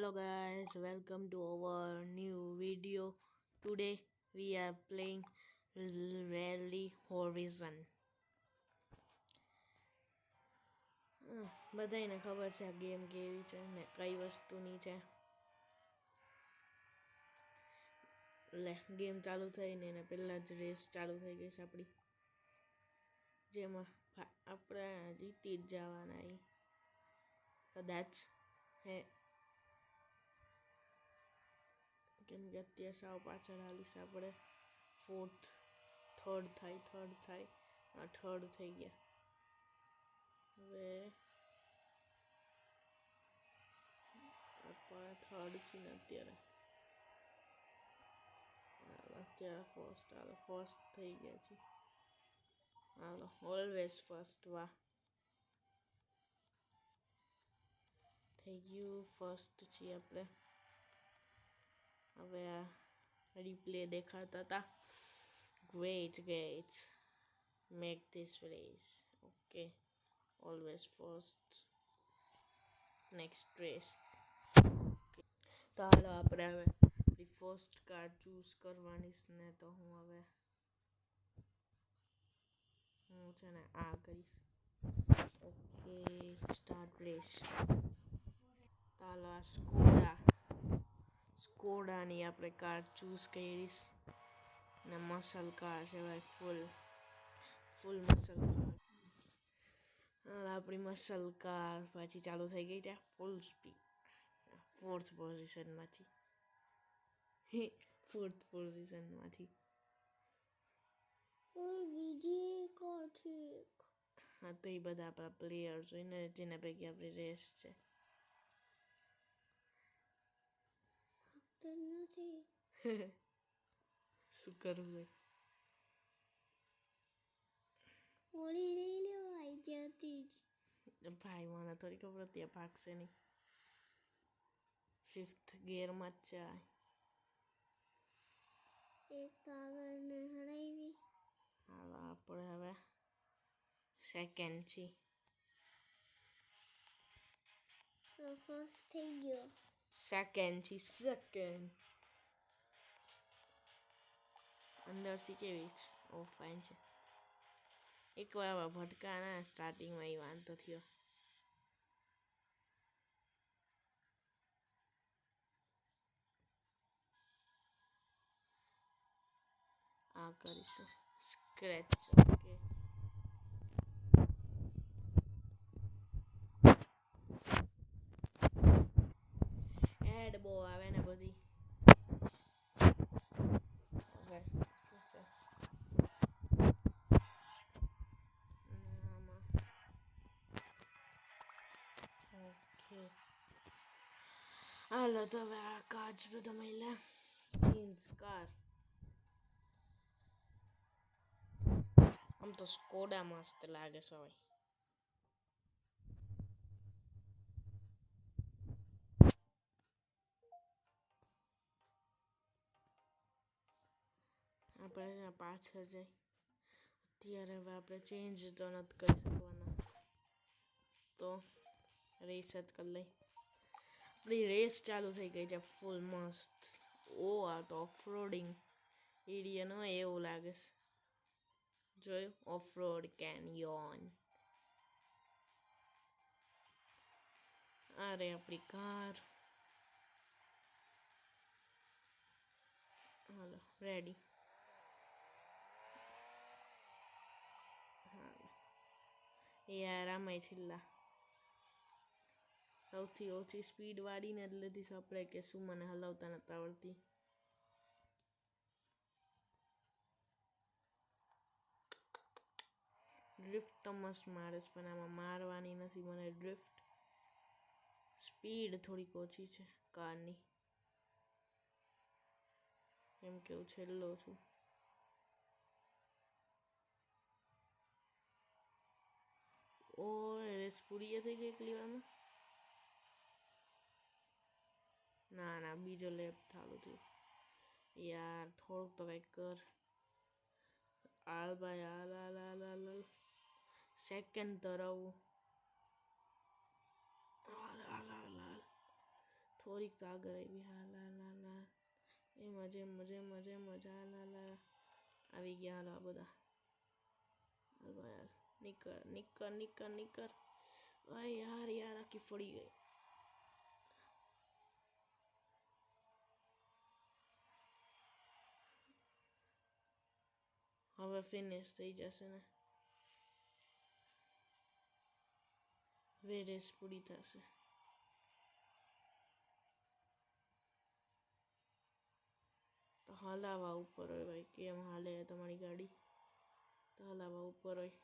Hello guys, welcome to our new video. Today we are playing Rally Horizon. બધાને ખબર છે આ game કેવી છે ને કઈ વસ્તુની છે. લે ગેમ ચાલુ થઈને એને પહેલા જ રેસ ચાલુ થઈ ગઈ છે આપણી, જેમાં આપણે જીતી જ જવાના કદાચ હે, કેમ કે અત્યારે સાવ પાછળ હાલીશ આપણે. થર્ડ થાય થર્ડ થઈ ગયા. હવે આપણે થર્ડ છે ને અત્યારે ફર્સ્ટ થઈ ગયા છે. હાલો ઓલવેઝ ફર્સ્ટ. વાહ, થઈ ગયું ફર્સ્ટ છીએ આપણે. હવે આ રિપ્લે દેખાડતા હતા. Great make this race. Okay, always first. Next race. તો હાલો આપણે હવે ફર્સ્ટ કાર ચૂઝ કરવાની છે ને, તો હું છે ને આ કરીશ. Okay, start race. તો હાલો આ સ્કોડાની આપણે કાર ચૂઝ કરીશ ને મસલ કાર છે ભાઈ, ફૂલ મસલ કાર. આપણી મસલ કાર પાછી ચાલુ થઈ ગઈ છે ફૂલ સ્પીડ. ફોર્થ પોઝિશનમાંથી હા, તો એ બધા આપણા પ્લેયર્સ હોય ને જેના પૈકી આપણી રેસ છે. શું કરવું ભાઈ, મને થોડી ખબર હતી આ ભાગશે નહીં. 5th ગિયરમાં જ છે. હાલો આપણે હવે સેકન્ડ છે. સેકન્ડ અંદરથી કેવી છે? ઓ ફાઇન છે. એક વાર ભટકા ના સ્ટાર્ટિંગમાં એ વાંધો થયો. આ કરીશું સ્ક્રેચ. ઓકે, એડ બહુ આવે ને બધી. ઓકે, હાલો તો હવે આ કાચ બધા મહિલા ચેન્જ કાર. આમ તો સ્કોડા મસ્ત લાગે છે ભાઈ. આપણે પાછળ જઈ અત્યારે હવે આપણે ચેન્જ તો નથી કરી શકવાના, તો રેસ જ કરી લઈ. આપણી રેસ ચાલુ થઈ ગઈ છે ફૂલ મસ્ત. આ તો ઓફરોડિંગ એરિયા ન એવું લાગે છે. જોયું, ઓફરોડ કેનિયોન. અરે આપણી કાર. હાલો રેડી. યાર આમાંય છેલ્લા સૌથી ઓછી સ્પીડ વાળીને જ લીધી આપણે, કે શું મને હલાવતા નથી આવડતી. ડ્રિફ્ટ તો મસ્ત મારે છે, પણ આમાં મારવાની નથી મને ડ્રિફ્ટ. સ્પીડ થોડીક ઓછી છે કારની, કેમ કે હું છેલ્લો છું. ઓ રેસ પૂરી થઈ ગઈ એટલી વારમાં. ના બીજો લેપ ચાલુ થયો. યાર થોડુંક તો કંઈક કર. હાલ ભાઈ હાલ. સેકન્ડ તો રહું. હાલ. થોડીક તો આગળ આવી. હાલ હાલ હાલ હાલ એમાં જેમ મજા હાલ હાલ હાલ આવી ગયા. હાલો આ બધા હાલ ભાઈ હાલ નીકર. યાર આખી ફળી ગઈ. હવે ફિનિશ થઈ જશે ને, હવે રેસ પૂરી થશે. તો હલાવા ઉપર હોય ભાઈ, કેમ હાલે તમારી ગાડી? તો હલાવા ઉપર હોય,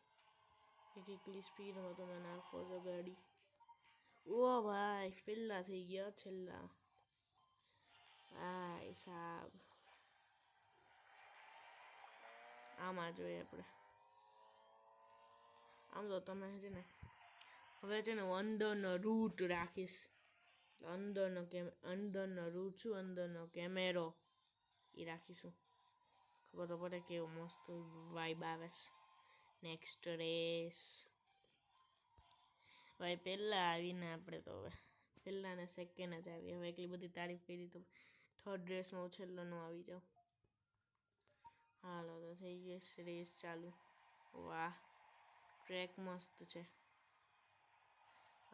કેટલી સ્પીડમાં તમે નાખો છો ગાડી. ઓ ભાઈ પેલા થઈ ગયા છેલ્લા. ભાઈ સાહેબ આમાં જોઈએ આપણે. આમ તો તમે છે ને હવે છે ને હું અંદરનો રૂટ રાખીશ. અંદરનો રૂટ છું, અંદરનો કેમેરો એ રાખીશું. ખબર તો પડે કેવો મસ્ત વાઇબ આવે છે. નેક્સ્ટ રેસ ભાઈ પહેલાં આવીને આપણે તો હવે પહેલાં ને સેકન્ડ જ આવી. હવે એટલી બધી તારીફ કરી તો થર્ડ રેસમાં હું છેલ્લો ન આવી જાઉં. હાલો તો થઈ ગઈ રેસ ચાલુ. વાહ ટ્રેક મસ્ત છે.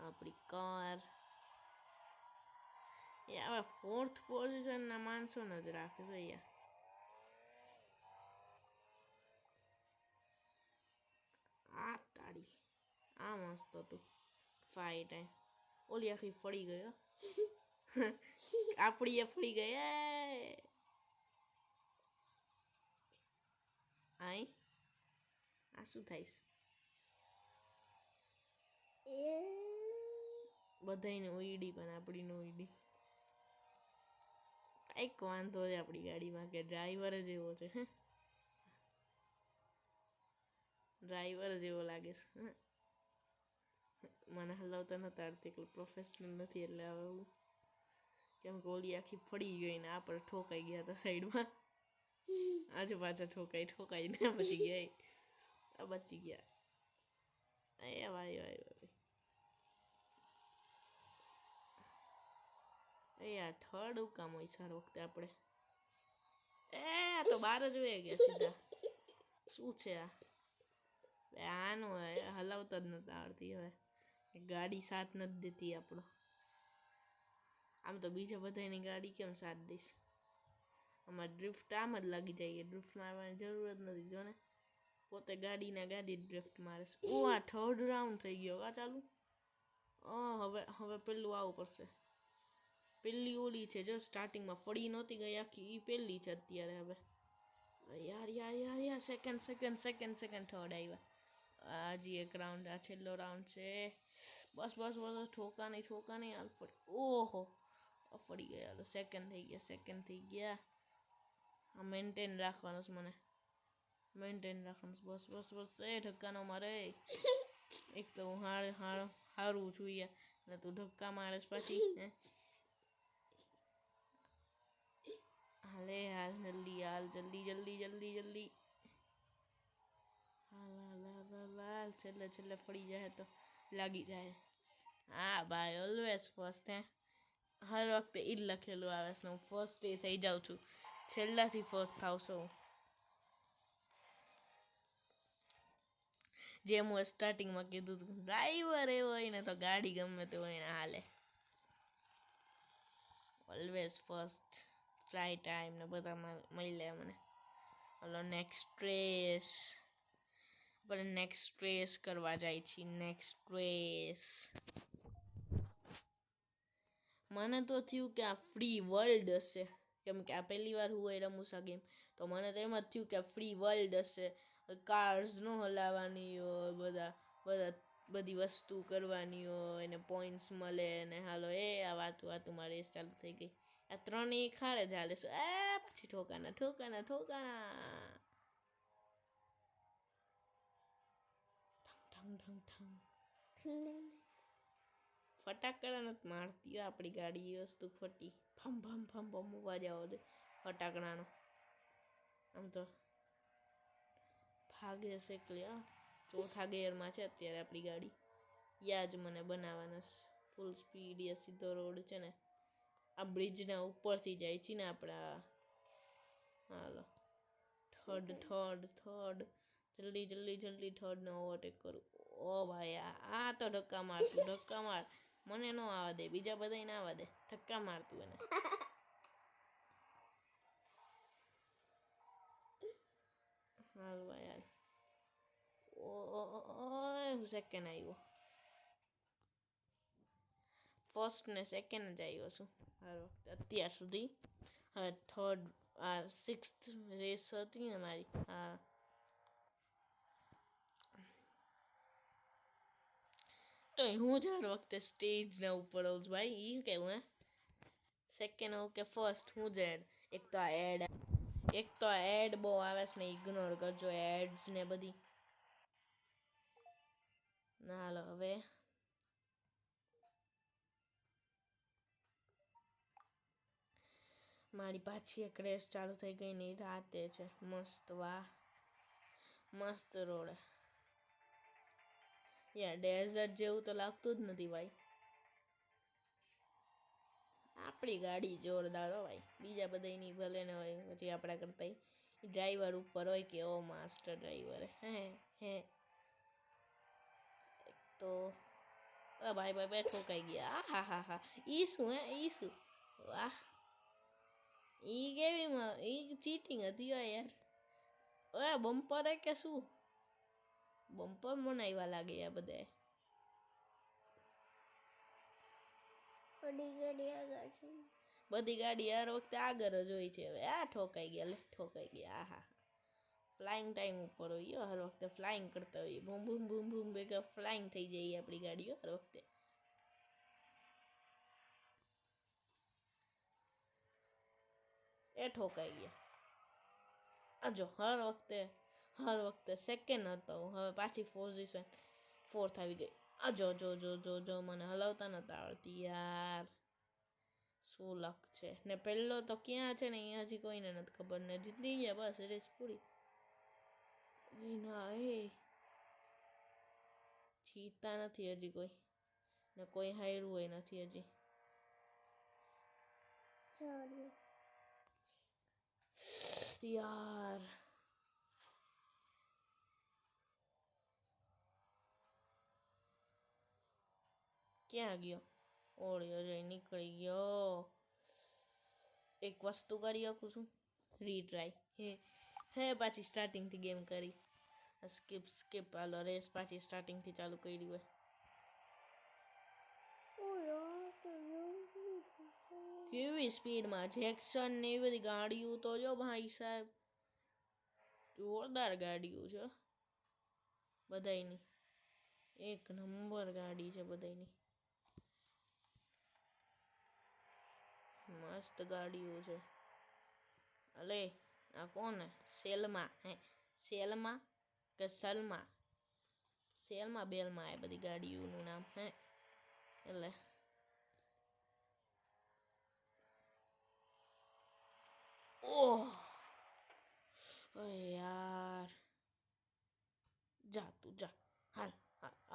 આપણી કાર એ હવે 4th પોઝિશનના માણસો જ રાખે છે યાર. આ તારી આ મસ્ત હતું ફાઇટ. ઓલી આખી ફળી ગઈ. આપણી એ ફળી ગઈ. આઈ આ શું થાય છે? બધાને ઉઈડી પણ આપણી નો ઉઈડી. કંઈક વાંધો છે આપણી ગાડીમાં કે ડ્રાઈવર જ એવો છે. ડ્રાઈવર જ એવો લાગે છે. મને હલાવતા નતા આવડતી એટલે પ્રોફેશનલ નથી. એટલે હવે હું કેમ કે ઓલી આખી ફળી ગઈ ને આપણે ઠોકાઈ ગયા હતા સાઈડમાં. આજુબાજુ ઠોકાઈને બચી ગયા. એ ભાઈ યાર થર્ડ કામ હોય સર વખતે આપણે. તો બાર જ વહી ગયા સીધા. શું છે આ? આનું હલાવતા જ નતા આવડતી. હવે ગાડી સાથ નથી દેતી આપણો. આમ તો બીજા બધાની ગાડી કેમ સાથ દઈશ? આમાં ડ્રિફ્ટ આમ જ લાગી જાય. ડ્રિફ્ટ મારવાની જરૂર જ નથી. જો ને પોતે ગાડી ડ્રિફ્ટ મારે. આ થર્ડ રાઉન્ડ થઈ ગયો. ચાલુ હવે પેલું આવવું પડશે. પેલી ઓલી છે જો સ્ટાર્ટિંગમાં ફળી નહોતી ગઈ આખી, એ પેલી છે અત્યારે. હવે યાર સેકન્ડ થર્ડ આવ્યા. હજી એક રાઉન્ડ, આ છેલ્લો રાઉન્ડ છે. બસ ઠોકા નહીં હાલ ફરી. ઓહો ફરી ગયા. તો સેકન્ડ થઈ ગયા. આ મેન્ટેન રાખવાનું છે મને. બસ એ ધક્કા ન મારે. એક તો હું હારું છું યાર ને તું ધક્કા મારે પછી. હાલ જલ્દી હાલ છેલ્લે ફળી જાય તો લાગી જાય. હા ભાઈ ઓલવેઝ ફર્સ્ટ. હર વખતે ઈ જ લખેલું આવે છે. હું ફર્સ્ટ થઈ જાઉં છું. છેલ્લાથી ફર્સ્ટ થાવ છું. જેમ હું સ્ટાર્ટિંગમાં કીધું હતું, ડ્રાઈવર એવો હોય ને તો ગાડી ગમે તે હોય ને હાલે. Always first. ફ્લાઇટ ટાઈમ ને બધા મળી લે મને. હલો નેક્સ્ટ રેસ કરવા જાય છે. મને તો થયું કે આ ફ્રી વર્લ્ડ હશે. કેમ કે આ પહેલી વાર હું રમું છું ગેમ. તો મને તો એમ જ થયું કે ફ્રી વર્લ્ડ હશે. કાર્સ ન હલાવવાની હોય, બધી વસ્તુ કરવાની હોય ને પોઈન્ટ્સ મળે ને. હાલો આ વાતું મારી રેસ ચાલુ થઈ ગઈ. આ 3 એક હારે જ હાલે છે. પછી ઠોકાના. ફટાકડા નથી મારતી આપણી ગાડી. એ વસ્તુ ખોટી. ફમ અવાજ આવો દે ફટાકડાનો. આમ તો ભાગે શેકલી. ચોથા ગેરમાં છે અત્યારે આપણી ગાડી. યા જ મને બનાવવાના ફૂલ સ્પીડ. સીધો રોડ છે ને આ બ્રિજના ઉપરથી જાય છે ને આપણા. હાલો થર્ડ જલ્દી જલ્દી જલ્દી થર્ડને ઓવરટેક કરું. ઓ ભાઈ આ તો ધક્કા મારતું ધક્કા માર. મને ન આવવા દે, બીજા બધાય ના આવવા દે, ધક્કા મારતું એને. હાલ ભાઈ હાલ. હું સેકન્ડ આવ્યો. ફર્સ્ટ ને સેકન્ડ જ આવ્યો છું હર વખતે અત્યાર સુધી. હવે થર્ડ આ 6th રેસ હતી ને મારી. હા તો હું જ હર વખતે સ્ટેજના ઉપર આવું છું ભાઈ. એ કેવું હે સેકન્ડ હોઉં કે ફર્સ્ટ, હું જ એડ. એક તો એડ બહુ આવે છે ને, ઇગ્નોર કરજો એડ્સ ને બધી. ના હાલો હવે. મારી પાછી એક રેસ ચાલુ થઈ ગઈ ને રાતે છે. મસ્ત વાહ મસ્ત રોડ. યાર ડેઝર્ટ જેવું તો લાગતું જ નથી ભાઈ. આપણી ગાડી જોરદાર હો ભાઈ. બીજા બધાની ભલે ને હોય, પછી આપણા કરતા ડ્રાઈવર ઉપર હોય કે ઓ માસ્ટર ડ્રાઈવર હે. તો ભાઈ ભાઈ બે ઠોકાઈ ગયા. હા ઈ શું ઈ શું વાહ. ઈ કેવી ઈ ચીટિંગ હતી યાર. ઓય બમ્પર હે કે શું? બમ્પર બનાવ્યા લાગે આ બધાએ. બધી ગાડી હર વખતે આગળ જ હોય છે. હવે આ ઠોકાઈ ગયા. હા ફ્લાઇંગ ટાઈમ ઉપર હોય હર વખતે. ફ્લાઇંગ કરતા હોઈએ. બૂમ બૂમ બૂમ બૂમ ભેગા ફ્લાઇંગ થઈ જાય આપણી ગાડીઓ હર વખતે. એ ઠોકાઈ ગયા. જો હર વખતે સેકન્ડ હતો. હવે પાછી પોઝિશન ફોર્થ આવી ગઈ. જો મને હલાવતા નતા આવડતી યાર. શું લક છે ને. પહેલો તો ક્યાં છે ને અહીંયા હજી કોઈને નથી ખબર ને. જીતી ગયા બસ રેસ પૂરી. ના જીતતા નથી હજી કોઈ ને, કોઈ હાર્યું હોય નથી હજી. યાર ક્યાં ગયો? ઓળ્યો જઈ નીકળી ગયો. એક વસ્તુ કરી શકું છું, રીટ્રાય. હે પાછી સ્ટાર્ટિંગથી ગેમ કરી. સ્કીપ હાલો રેસ પાછી સ્ટાર્ટિંગથી ચાલુ કરી હોય. કેવી સ્પીડમાં જેક્શન ને એવી બધી ગાડીઓ તો જો ભાઈ સાહેબ. જોરદાર ગાડીઓ છે બધાયની. એક નંબર ગાડી છે બધાયની. મસ્ત ગાડીઓ છે. અલે આ કોને સેલમાં કે સેલમાં બેલમાં એ બધી ગાડીઓનું નામ હે. એટલે ઓહ યાર. તું જા હાલ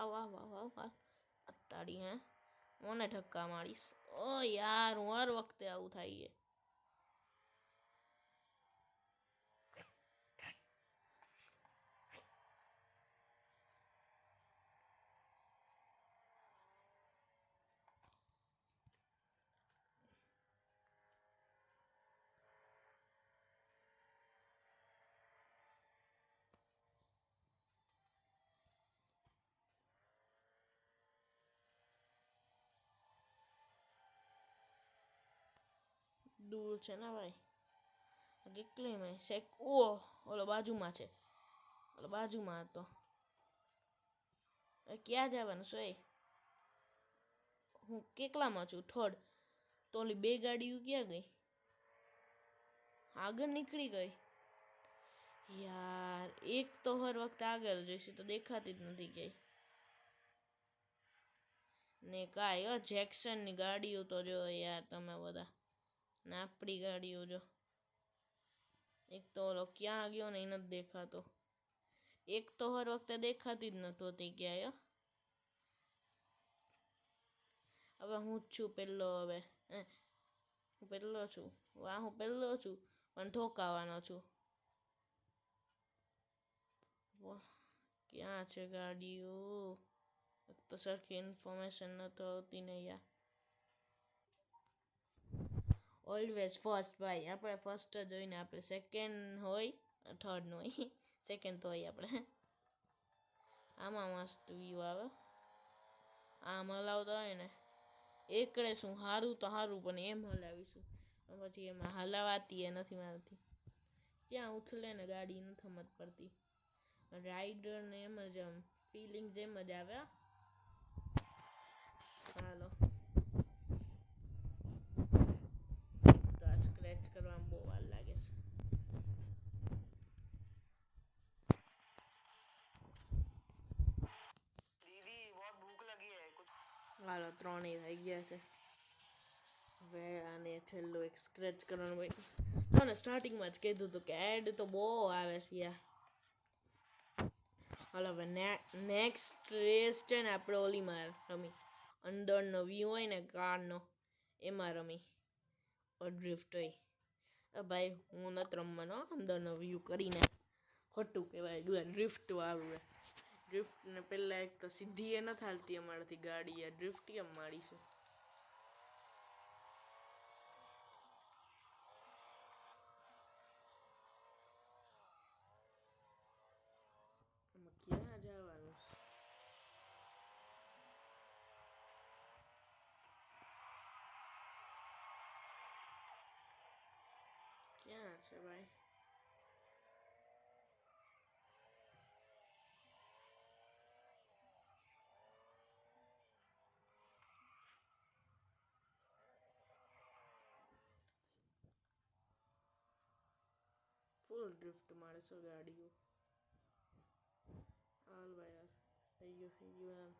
આવ અત્તાડી હે. મને ધક્કા મારીશ. ઓ યાર હું હર વખતે આવું થાય. દૂર છે ને ભાઈ. કેટલી મેં ઓલો બાજુમાં છે. બાજુમાં હતો. ક્યાં જવાનું છે? હું કેટલામાં છું? થર્ડ. તો ઓલી બે ગાડીઓ ક્યાં ગઈ? આગળ નીકળી ગઈ. યાર એક તો હર વખતે આગળ જઈશે તો દેખાતી જ નથી ક્યાંય. ને કાંઈ જેક્શનની ગાડીઓ તો જો યાર તમે બધા. ને આપણી ગાડીઓ જો. એક તો ઓલો ક્યાં ગયો ને એ નથી દેખાતો. એક તો હર વખતે દેખાતી જ નતો તે ક્યાંય. હવે હું જ છું પેલો હવે. પહેલો છું. હું પહેલો છું પણ ઠોકાવાનો છું. ક્યાં છે ગાડીઓ? તો સરખી ઇન્ફોર્મેશન નથી આવતી ને યાર. ઓલવેઝ ફર્સ્ટ ભાઈ, આપણે ફર્સ્ટ જ હોય ને. આપણે સેકન્ડ હોય, થર્ડ નો હોય, સેકન્ડ તો હોય આપણે. આમાં મસ્ત વ્યૂ આવે. આમ હલાવતા હોય ને એકડે શું સારું તો સારું, પણ એમ હલાવીશું પછી એમાં હલાવાતી એ નથી મારથી. ક્યાં ઉછળે ને ગાડી નથી સમજ પડતી. રાઈડર ને એમ જ આમ ફિલિંગ્સ એમ જ આવે. હાલો તો આ સ્ક્રેચ કરવામાં બહુ વાર લાગે છે. હાલો 3 થઈ ગયા છે. હવે આને છેલ્લો એક સ્ક્રેચ કરવાનું હોય. તમને સ્ટાર્ટિંગમાં જ કીધું હતું કે એડ તો બહુ આવે છે યાર. હાલો હવે નેક્સ્ટ રેસ છે ને આપણે ઓલીમાં રમી. અંદરનો વ્યૂ હોય ને કારનો, એમાં રમી ડ્રિફ્ટ હોય. ભાઈ હું નથી રમવાનો અંદરનો વ્યૂ કરીને. ખોટું કહેવાય ડ્રિફ્ટ વાળું હે. ડ્રિફ્ટને પહેલાં એક તો સીધી એ નથી હાલતી અમારાથી ગાડી. એ ડ્રિફ્ટ કેમ મારીશું? ક્યાં જવાનું છે? ક્યાં છે ભાઈ? ફૂલ ડ્રિફ્ટ મારશો ગાડીઓ. હાલ ભાઈ યાર, થઈ ગયું યાર.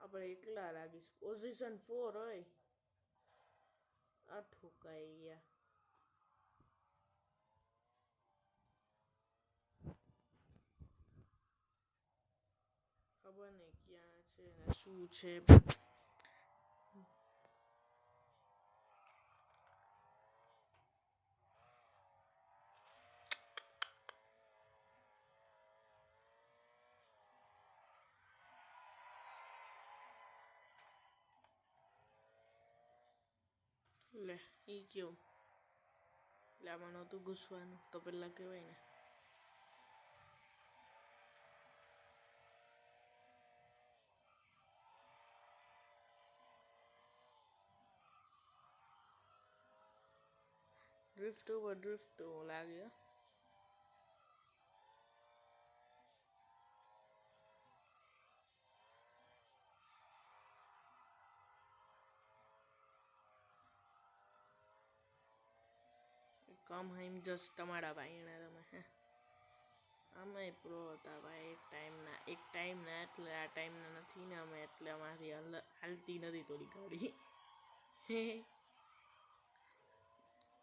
આપણે એકલા લાગીશ. પોઝિશન 4 હોય આ ઠોકાઈ ગયા. ખબર નહીં ક્યાં છે ને શું છે. લે ઈ કેવું? એટલે આમાં નહોતું ઘૂસવાનું તો પેલા કહેવાય ને. ડ્રિફ્ટ લાગે. કમ હાઈમ જસ્ટ તમારા ભાઈને તમે હે. અમે પ્રો હતા ભાઈ એક ટાઈમના એટલે આ ટાઈમના નથી ને અમે, એટલે અમારી હાલતી નથી થોડી ગાડી.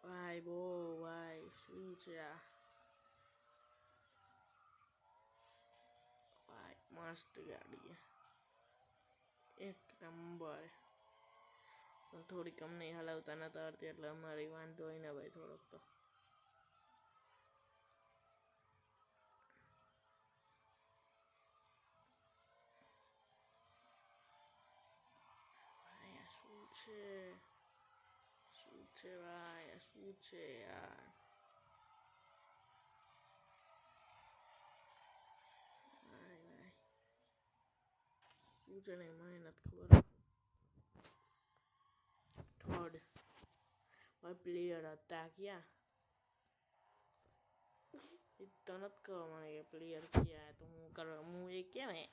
ભાઈ બો ભાઈ શું છે આ? ભાઈ મસ્ત ગાડી એક નંબર. પણ થોડીક અમને હલાવતા નતા આવડતી એટલે અમારે વાંધો હોય ને ભાઈ થોડોક તો. ભાઈ આ શું છે? શું છે ભાઈ આ શું છે યાર? ભાઈ શું છે ને મને નથી ખબર. થર્ડ પ્લેયર હતા ક્યાં? એ તો નથી ખબર મને કે પ્લેયર ક્યાં. તો હું કરવા હું એ કહેવાય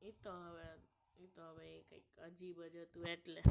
એ તો હવે કંઈક અજીબ જ હતું એટલે.